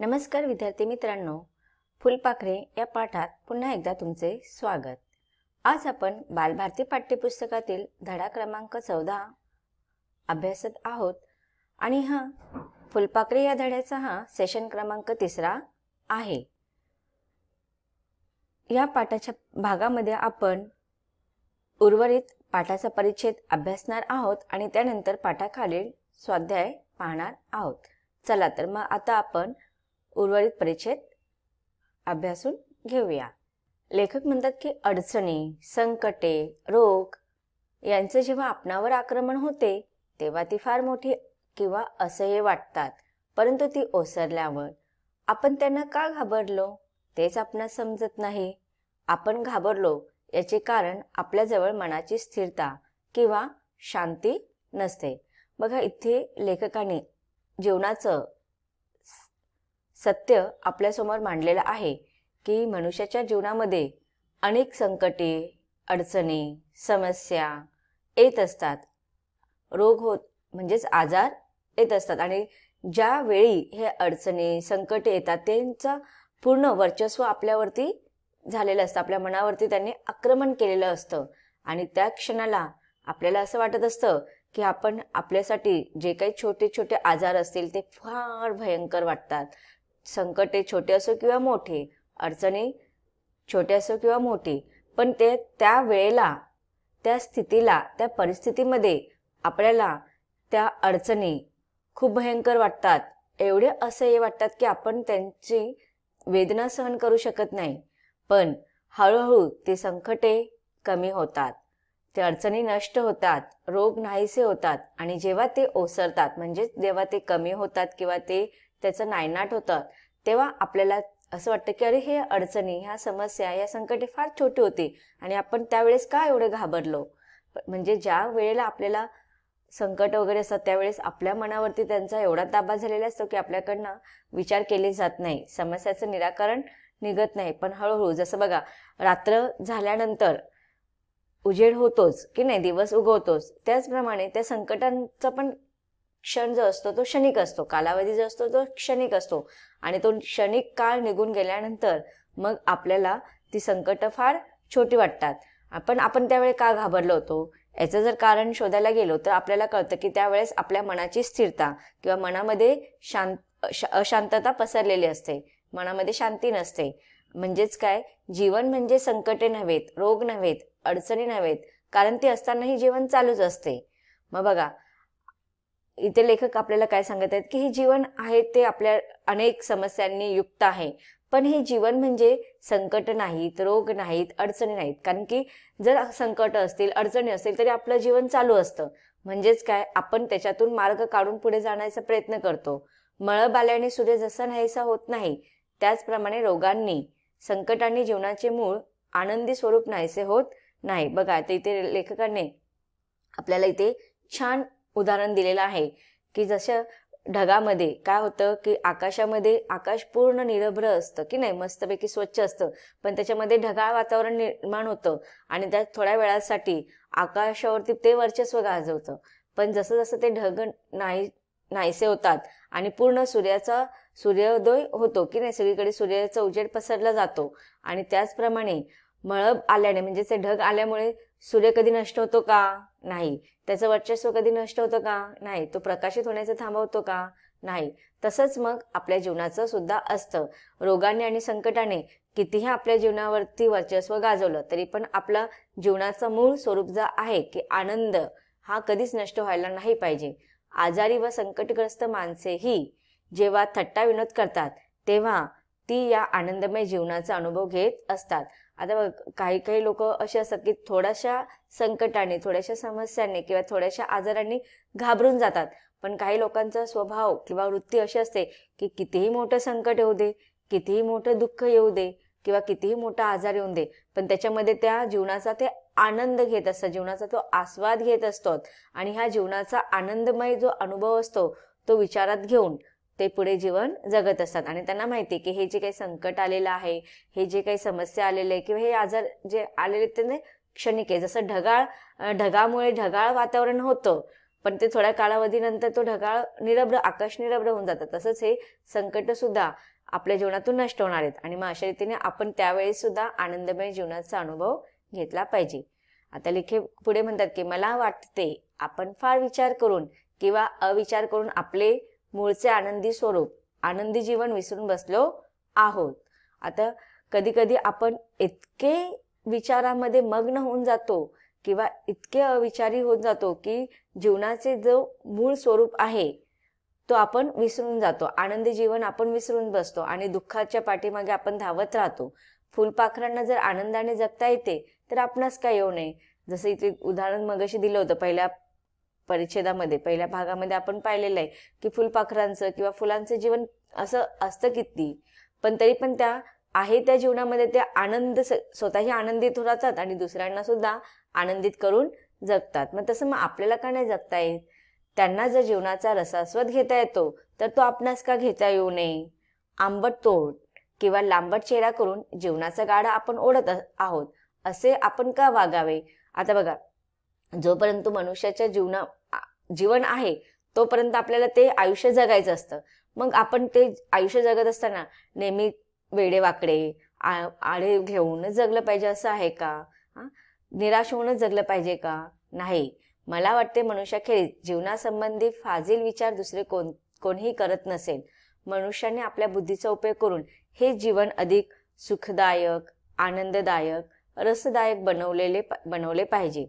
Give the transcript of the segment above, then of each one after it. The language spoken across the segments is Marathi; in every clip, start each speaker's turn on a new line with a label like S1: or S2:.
S1: नमस्कार विद्यार्थी मित्रांनो, फुलपाखरे या पाठात पुन्हा एकदा तुमचे स्वागत। आज आपण बालभारती पाठ्यपुस्तकातील धडा क्रमांक 14 अभ्यासत आहोत आणि हा फुलपाखरे या धड्याचा हा सेशन क्रमांक 3 आहे। या पाठाच्या भागामध्ये आपण उर्वरित पाठाचा परिच्छेद अभ्यासणार आहोत आणि त्यानंतर पाठाखालील स्वाध्याय पाहणार आहोत। चला तर मग आता आपण उर्वरित परिच्छेद अभ्यासून घेऊया। लेखक म्हणतात की अडचणी, संकटे, रोग यांचे जेव्हा आपणावर आक्रमण होते तेव्हा ती फार मोठी किंवा असह्य वाटतात, परंतु ती ओसरल्यावर आपण त्यांना का घाबरलो तेच आपणास समजत नाही। आपण घाबरलो याचे कारण आपल्याजवळ मनाची स्थिरता किंवा शांती नसते। बघा, इथे लेखकाने जीवनाचं सत्य आपल्यासमोर मांडलेलं आहे की मनुष्याच्या जीवनामध्ये अनेक संकटे, अडचणी, समस्या येत असतात। रोग होत म्हणजेच आजार येत असतात आणि ज्या वेळी हे अडचणी, संकटे येतात त्यांचं पूर्ण वर्चस्व आपल्यावरती झालेलं असतं, आपल्या मनावरती त्यांनी आक्रमण केलेलं असतं आणि त्या क्षणाला आपल्याला असं वाटत असतं की आपण आपल्यासाठी जे काही छोटे छोटे आजार असतील ते फार भयंकर वाटतात। संकटे छोटे असो किंवा मोठे, अडचणी छोटे असो किंवा मोठी, पण ते त्या वेळेला, त्या स्थितीला, त्या परिस्थितीमध्ये आपल्याला त्या अडचणी खूप भयंकर वाटतात, एवढे असह्य वाटतात की आपण त्यांची वेदना सहन करू शकत नाही। पण हळूहळू ते संकटे कमी होतात, ते अडचणी नष्ट होतात, रोग नाहीसे होतात आणि जेव्हा ते ओसरतात म्हणजे जेव्हा ते कमी होतात किंवा ते त्याचं नायनाट होतं तेव्हा आपल्याला असं वाटतं की अरे हे अडचणी, ह्या समस्या, या संकटे फार छोटी होती आणि आपण त्यावेळेस का एवढे घाबरलो। म्हणजे ज्या वेळेला आपल्याला संकट वगैरे असतात त्यावेळेस आपल्या मनावरती त्यांचा एवढा ताबा झालेला असतो की आपल्याकडनं विचार केले जात नाही, समस्याचं निराकरण निघत नाही। पण हळूहळू जसं बघा, रात्र झाल्यानंतर उजेड होतोच की नाही, दिवस उगवतोच, त्याचप्रमाणे त्या संकटांचा पण क्षण जो असतो तो क्षणिक असतो, कालावधी जो असतो तो क्षणिक असतो आणि तो क्षणिक काळ निघून गेल्यानंतर मग आपल्याला ती संकट फार छोटी वाटतात। आपण त्यावेळी का घाबरलो होतो याचं जर कारण शोधायला गेलो तर आपल्याला कळतं की त्यावेळेस आपल्या मनाची स्थिरता किंवा मनामध्ये अशांतता पसरलेली असते, मनामध्ये शांती नसते। म्हणजेच काय, जीवन म्हणजे संकटे नव्हेत, रोग नव्हेत, अडचणी नव्हेत, कारण ती असतानाही जीवन चालूच असते। मग बघा, इथे लेखक आपल्याला काय सांगत आहेत की हे जीवन आहे ते आपल्या अनेक समस्यांनी युक्त आहे, पण हे जीवन म्हणजे संकट नाहीत, रोग नाहीत, अडचणी नाहीत। कारण की जर संकट असतील, अडचणी असतील तरी आपलं जीवन चालू असतं। म्हणजेच काय, आपण त्याच्यातून मार्ग काढून पुढे जाण्याचा प्रयत्न करतो। मळब आल्याने सूर्य जसा नाहीसा होत नाही त्याचप्रमाणे रोगांनी, संकटांनी जीवनाचे मूळ आनंदी स्वरूप नाहीसे होत नाही। बघा, ते इथे लेखकाने आपल्याला इथे छान उदाहरण दिलेलं आहे की जसं ढगामध्ये काय होतं की आकाशामध्ये आकाश पूर्ण निरभ्र असतं की नाही, मस्तपैकी स्वच्छ असतं, पण त्याच्यामध्ये ढगाळ वातावरण निर्माण होतं आणि त्या थोड्या वेळासाठी आकाशावरती ते वर्चस्व गाजवतं। पण जसं जसं ते ढग नाहीसे होतात आणि पूर्ण सूर्योदय होतो की नाही, सगळीकडे सूर्याचा उजेड पसरला जातो आणि त्याचप्रमाणे मळब आल्याने म्हणजे ते ढग आल्यामुळे सूर्य कधी नष्ट होतो का? नाही। त्याचं वर्चस्व कधी नष्ट होतं का? नाही। तो प्रकाशित होण्याचं थांबवतो का? नाही। तसंच मग आपल्या जीवनाचं सुद्धा असतं। रोगाने आणि संकटाने कितीही आपल्या जीवनावरती वर्चस्व गाजवलं तरी पण आपला जीवनाचं मूळ स्वरूप जे आहे की आनंद हा कधीच नष्ट व्हायला नाही पाहिजे। आजारी व संकटग्रस्त माणसेही जेव्हा थट्टा विनोद करतात तेव्हा ती या आनंदमय जीवनाचा अनुभव घेत असतात। आता काही लोक असे असतात की थोड्याशा संकटाने, थोड्याशा समस्यांनी किंवा थोड्याशा आजारांनी घाबरून जातात, पण काही लोकांचा स्वभाव किंवा वृत्ती अशी असते की कितीही मोठं संकट येऊ दे, कितीही मोठं दुःख येऊ दे किंवा कितीही मोठा आजार येऊ दे, पण त्याच्यामध्ये त्या जीवनाचा ते आनंद घेत असतात, जीवनाचा तो आस्वाद घेत असतो आणि ह्या जीवनाचा आनंदमय जो अनुभव असतो तो विचारात घेऊन ते पुढे जीवन जगत असतात। आणि त्यांना माहिती की हे जे काही संकट आलेलं आहे, हे जे काही समस्या आलेले आहे किंवा हे आजार जे आलेले ते क्षणिक आहे। जसं ढगामुळे ढगाळ वातावरण होतं पण ते थोड्या कालावधीनंतर तो ढगाळ निरभ्र, आकाश निरभ्र होऊन जातं, तसंच हे संकट सुद्धा आपल्या जीवनातून नष्ट होणार आहेत आणि मग अशा रीतीने आपण त्यावेळी सुद्धा आनंदमय जीवनाचा अनुभव घेतला पाहिजे. आता लेखक पुढे म्हणतात की मला वाटते आपण फार विचार करून किंवा अविचार करून आपले मूळचे आनंदी स्वरूप, आनंदी जीवन विसरून बसलो आहोत. आता कधी कधी आपण इतके विचारामध्ये मग्न होऊन जातो किंवा इतके अविचारी होऊन जातो की जीवनाचे जो मूळ स्वरूप आहे तो आपण विसरून जातो. आनंदी जीवन आपण विसरून बसतो आणि दुःखाच्या पाठीमागे आपण धावत राहतो. फुलपाखरांना जर आनंदाने जगता येते तर आपणास काय येऊ नये. जसं इथे उदाहरण मगाशी दिलं होतं पहिल्या परिच्छेदामध्ये, पहिल्या भागामध्ये आपण पाहिलेलं आहे की फुलपाखरांचं किंवा फुलांचं जीवन असं असतं किती, पण तरी पण त्या आहे त्या जीवनामध्ये ते आनंद स्वतःही आनंदित राहतात आणि दुसऱ्यांना सुद्धा आनंदित करून जगतात. मग तसं मग आपल्याला का नाही जगता येत? त्यांना जर जीवनाचा रसास्वाद घेता येतो तर तो आपणास का घेता येऊ नये? आंबट तोंड किंवा लांबट चेहरा करून जीवनाचा गाडा आपण ओढत आहोत असे आपण का वागावे? आता बघा, जोपर्यंत मनुष्याच्या जीवन आहे तोपर्यंत आपल्याला ते आयुष्य जगायचं असतं. मग आपण ते आयुष्य जगत असताना नेहमी वेडेवाकडे आळे घेऊन जगलं पाहिजे असं आहे का? निराश होऊनच जगलं पाहिजे का? नाही. मला वाटते मनुष्याखेरीज जीवनासंबंधी फाजील विचार दुसरे कोणीही करत नसेल. मनुष्याने आपल्या बुद्धीचा उपयोग करून हे जीवन अधिक सुखदायक, आनंददायक, रसदायक बनवले पाहिजे.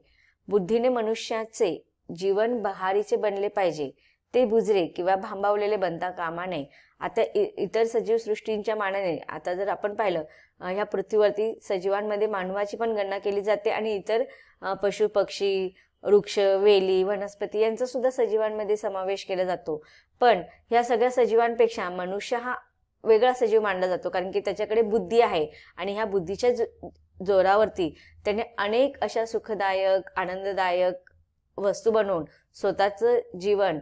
S1: बुद्धीने मनुष्याचे जीवन बहारीचे बनले पाहिजे. ते बुजरे किंवा भांबावलेले बनता कामा नये. आता इतर सजीव सृष्टींच्या मानाने आता जर आपण पाहिलं, ह्या पृथ्वीवरती सजीवांमध्ये मानवाची पण गणना केली जाते आणि इतर पशु पक्षी, वृक्ष, वेली, वनस्पती यांचा सुद्धा सजीवांमध्ये समावेश केला जातो. पण ह्या सगळ्या सजीवांपेक्षा मनुष्य हा वेगळा सजीव मानला जातो, कारण की त्याच्याकडे बुद्धी आहे आणि ह्या बुद्धीच्या जोरावरती त्याने अनेक अशा सुखदायक, आनंददायक वस्तू बनवून स्वतःचं जीवन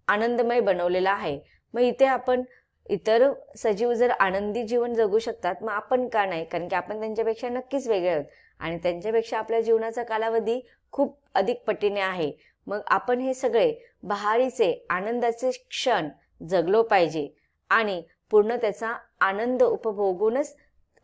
S1: आनंदमय बनवलेलं आहे. मग इथे आपण इतर सजीव जर आनंदी जीवन जगू शकतात मग आपण का नाही? कारण की आपण त्यांच्यापेक्षा नक्कीच वेगळे आहोत आणि त्यांच्यापेक्षा आपल्या जीवनाचा कालावधी खूप अधिक पटीने आहे. मग आपण हे सगळे बहारीचे आनंदाचे क्षण जगलो पाहिजे आणि पूर्ण त्याचा आनंद उपभोगूनच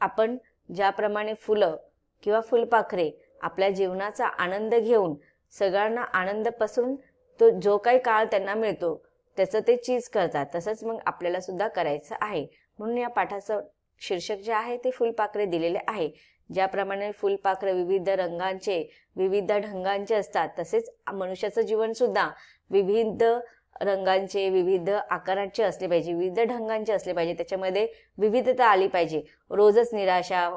S1: आपण ज्याप्रमाणे फुलं किंवा फुलपाखरे आपल्या जीवनाचा आनंद घेऊन सगळ्यांना आनंद पसरून तो जो काही काळ त्यांना मिळतो त्याचं ते चीज करतात, तसंच मग आपल्याला सुद्धा करायचं आहे. म्हणून या पाठाचं शीर्षक जे आहे ते फुलपाखरे दिलेले आहे. ज्याप्रमाणे फुलपाखरे विविध रंगांचे, विविध ढंगांचे असतात, तसेच मनुष्याचं जीवन सुद्धा विविध रंगांचे, विविध आकारांचे असले पाहिजे, विविध ढंगांचे असले पाहिजे. त्याच्यामध्ये विविधता आली पाहिजे. रोजच निराशा,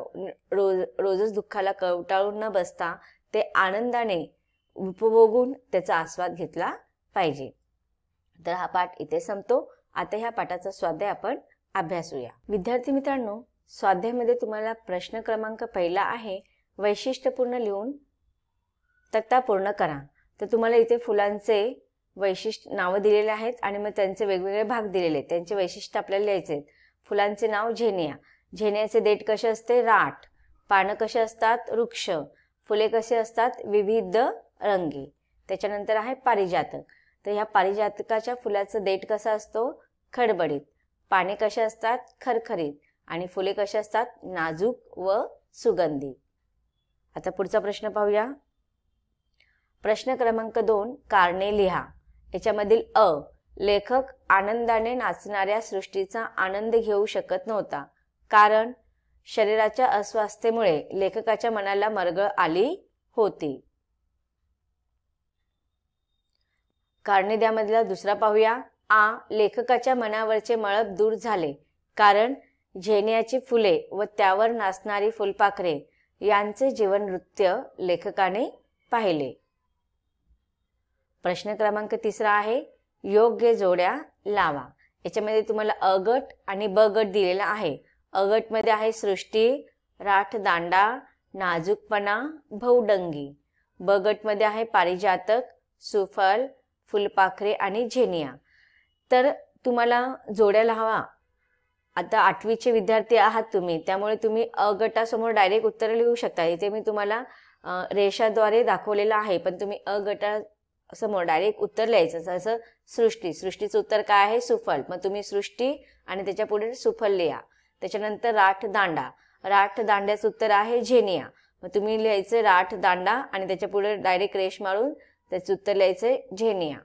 S1: रोजच दुःखाला कवटाळून न बसता ते आनंदाने उपभोगून त्याचा आस्वाद घेतला पाहिजे. तर हा पाठ इथे संपतो. आता ह्या पाठाचा स्वाध्याय आपण अभ्यासूया. विद्यार्थी मित्रांनो, स्वाध्यायामध्ये तुम्हाला प्रश्न क्रमांक पहिला आहे, वैशिष्ट्यपूर्ण लिहून तक्ता पूर्ण करा. तर तुम्हाला इथे फुलांचे वैशिष्ट्य नावं दिलेले आहेत आणि मग त्यांचे वेगवेगळे भाग दिलेले आहेत. त्यांचे वैशिष्ट्य आपल्याला लिहायचे आहेत. फुलांचे नाव झेनिया. झेनियाचे देठ कसे असते? राठ. पानं कसे असतात? वृक्ष. फुले कसे असतात? विविध रंगी. त्याच्यानंतर आहे पारिजातक. तर ह्या पारिजातकाच्या फुलाचं देठ कसा असतो? खडबडीत. पाने कसे असतात? खरखरीत. आणि फुले कशी असतात? नाजूक व सुगंधी. आता पुढचा प्रश्न पाहूया. प्रश्न क्रमांक 2, कारणे लिहा. याच्यामधील अ, लेखक आनंदाने नाचणाऱ्या सृष्टीचा आनंद घेऊ शकत नव्हता, कारण शरीराच्या अस्वास्थ्यामुळे लेखकाच्या मनाला मरगळ आली होती. कारणे द्यामधला दुसरा पाहूया. आ, लेखकाच्या मनावरचे मळप दूर झाले, कारण झेनियाची फुले व त्यावर नाचणारी फुलपाखरे यांचे जीवन नृत्य लेखकाने पाहिले. प्रश्न क्रमांक 3 आहे, योग्य जोड्या लावा. याच्यामध्ये तुम्हाला अ गट आणि ब गट दिलेला आहे. अ गट मध्ये आहे सृष्टी, राठ दांडा, नाजूकपणा, बहुडंगी. ब गट मध्ये आहे पारिजातक, सुफल, फुलपाखरे आणि झेनिया. तर तुम्हाला जोड्या लावा. आता 8वीचे विद्यार्थी आहात तुम्ही, त्यामुळे तुम्ही अ गटासमोर डायरेक्ट उत्तर लिहू शकता. इथे मी तुम्हाला रेषाद्वारे दाखवलेलं आहे, पण तुम्ही समोर डायरेक्ट उत्तर लिहायचं. जसं सृष्टी, सृष्टीचं उत्तर काय आहे? सुफल. मग तुम्ही सृष्टी आणि त्याच्या पुढे सुफल लिहा. त्याच्यानंतर राठ दांडा, राठ दांड्याचं उत्तर आहे झेनिया. मग तुम्ही लिहायचं राठ दांडा आणि त्याच्या पुढे डायरेक्ट रेष मारून त्याचं उत्तर लिहायचं झेनिया.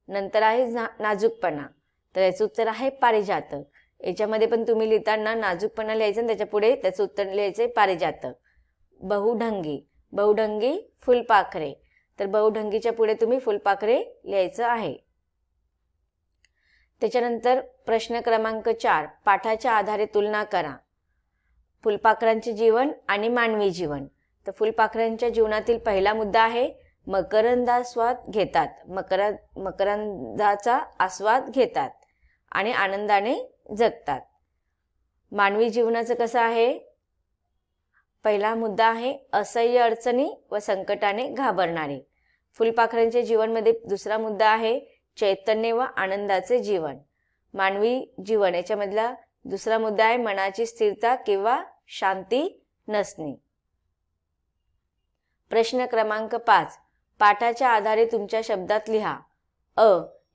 S1: नंतर आहे नाजूकपणा, तर याचं उत्तर आहे पारिजातक. याच्यामध्ये पण तुम्ही लिहिताना नाजूकपणा लिहायचं आणि त्याच्या पुढे त्याचं उत्तर लिहायचं पारिजातक. बहुढंगी, बहुढंगी फुलपाखरे, तर बहुढंगीच्या पुढे तुम्ही फुलपाखरे लिहायचं आहे. त्याच्यानंतर प्रश्न क्रमांक 4, पाठाच्या आधारे तुलना करा. फुलपाखरांचे जीवन आणि मानवी जीवन. तर फुलपाखरांच्या जीवनातील पहिला मुद्दा आहे मकरंदास्वाद घेतात, मकरंदाचा आस्वाद घेतात आणि आनंदाने जगतात. मानवी जीवनाचं कसं आहे? पहिला मुद्दा आहे असह्य अडचणी व संकटाने घाबरणारे. फुलपाखरांच्या जीवनमध्ये दुसरा मुद्दा आहे चैतन्य व आनंदाचे जीवन. मानवी जीवन याच्यामधला दुसरा मुद्दा आहे मनाची स्थिरता किंवा शांती नसणे. प्रश्न क्रमांक 5, पाठाच्या आधारे तुमच्या शब्दात लिहा.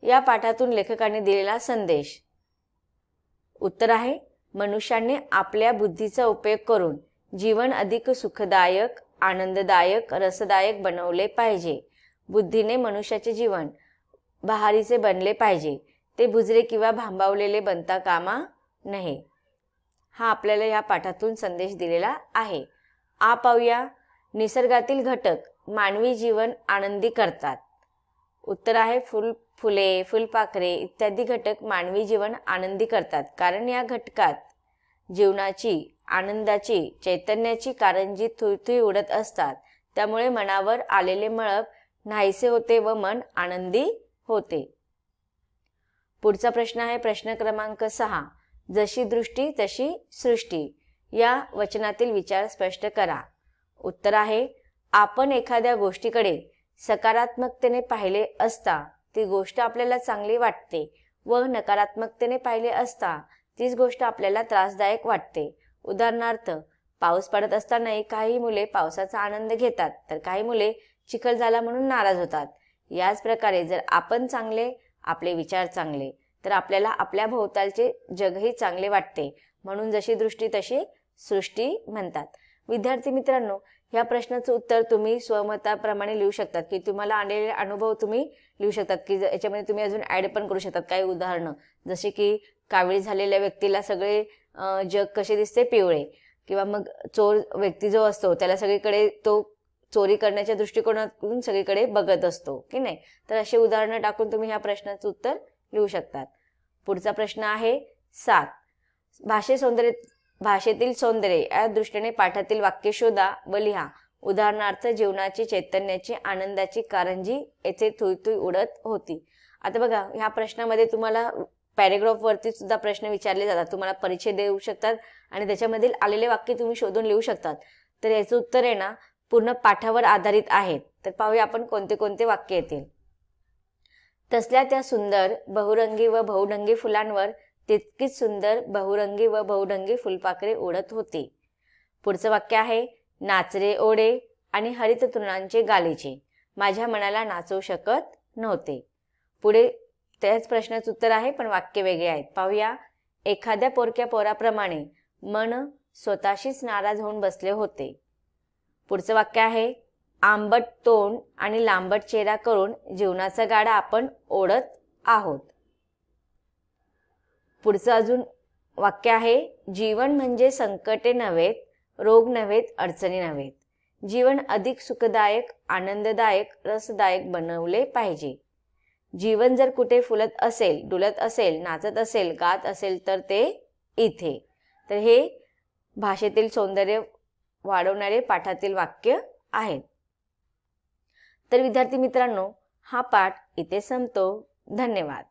S1: या पाठातून लेखकाने दिलेला संदेश. उत्तर आहे मनुष्याने आपल्या बुद्धीचा उपयोग करून जीवन अधिक सुखदायक, आनंददायक, रसदायक बनवले पाहिजे. बुद्धीने मनुष्याचे जीवन बहारीचे बनले पाहिजे, ते बुजरे किंवा भांबावलेले बनता कामा नये. हा आपल्याला या पाठातून संदेश दिलेला आहे. पाहूया, निसर्गातील घटक मानवी जीवन आनंदी करतात. उत्तर आहे फुले, फुलपाखरे इत्यादी घटक मानवी जीवन आनंदी करतात, कारण या घटकात जीवनाची, आनंदाची, चैतन्याची कारंजी थुई उडत असतात. त्यामुळे मनावर आलेले मळप नाहीसे होते व मन आनंदी होते. पुढचा प्रश्न आहे प्रश्न क्रमांक 6, जशी दृष्टी तशी सृष्टी. या वचनातील विचार स्पष्ट करा. उत्तर आहे आपण एखाद्या गोष्टीकडे सकारात्मकतेने पाहिले असता ती गोष्ट आपल्याला चांगली वाटते व नकारात्मकतेने पाहिले असता तीच गोष्ट आपल्याला त्रासदायक वाटते. उदाहरणार्थ, पाऊस पडत असतानाही काही मुले पावसाचा आनंद घेतात तर काही मुले चिखल झाला म्हणून नाराज होतात. याच प्रकारे जर आपण चांगले, आपले विचार चांगले, तर आपल्याला आपल्या भोवतालचे जगही चांगले वाटते. म्हणून जशी दृष्टी तशी सृष्टी म्हणतात. विद्यार्थी मित्रांनो, ह्या प्रश्नाचं उत्तर तुम्ही स्वमताप्रमाणे लिहू शकतात, की तुम्हाला आलेले अनुभव तुम्ही लिहू शकतात, की याच्यामध्ये तुम्ही अजून ॲड पण करू शकतात काही उदाहरणं, जसे की कावीळ झालेल्या व्यक्तीला सगळे जग कसे दिसते? पिवळे. किंवा मग चोर व्यक्ती जो असतो त्याला सगळीकडे तो चोरी करण्याच्या दृष्टिकोनातून सगळीकडे बघत असतो, की नाही? तर असे उदाहरणं टाकून तुम्ही ह्या प्रश्नाचं उत्तर लिहू शकतात. पुढचा प्रश्न आहे 7, भाषेतील सौंदर्य या दृष्टीने पाठातील वाक्य शोधा व लिहा. उदाहरणार्थ, जीवनाची, चैतन्याची, आनंदाची कारंजी येथे थुई उडत होती. आता बघा, ह्या प्रश्नामध्ये तुम्हाला पॅरेग्राफ वरती सुद्धा प्रश्न विचारले जातात. तुम्हाला परिचय देऊ शकतात आणि त्याच्यामधील आलेले वाक्य तुम्ही शोधून लिहू शकतात. तर याचं उत्तर आहे ना पूर्ण पाठावर आधारित आहेत. तर पाहूया आपण कोणते कोणते वाक्य येतील. तसल्या त्या सुंदर बहुरंगी व बहुढंगी फुलांवर तितकीच सुंदर बहुरंगी व बहुढंगी फुलपाखरे उडत होती. पुढचं वाक्य आहे नाचरे ओढे आणि हरित तृणांचे गालीचे माझ्या मनाला नाचवू शकत नव्हते. पुढे त्याच प्रश्नाचं उत्तर आहे पण वाक्य वेगळे आहेत. पाहूया, एखाद्या पोरक्या पोराप्रमाणे मन स्वतःशीच नाराज होऊन बसले होते. पुढचं वाक्य आहे आंबट तोंड आणि लांबट चेहरा करून जीवनाचा गाडा आपण ओढत आहोत. पुढचं अजून वाक्य आहे जीवन म्हणजे संकटे नव्हेत, रोग नव्हेत, अडचणी नव्हेत. जीवन अधिक सुखदायक, आनंददायक, रसदायक बनवले पाहिजे. जीवन जर कुठे फुलत असेल, डुलत असेल, नाचत असेल, गात असेल तर ते इथे. तर हे भाषेतील सौंदर्य वाढवणारे पाठातील वाक्य आहेत. तर विद्यार्थी मित्रांनो, हा पाठ इथे संपतो. धन्यवाद.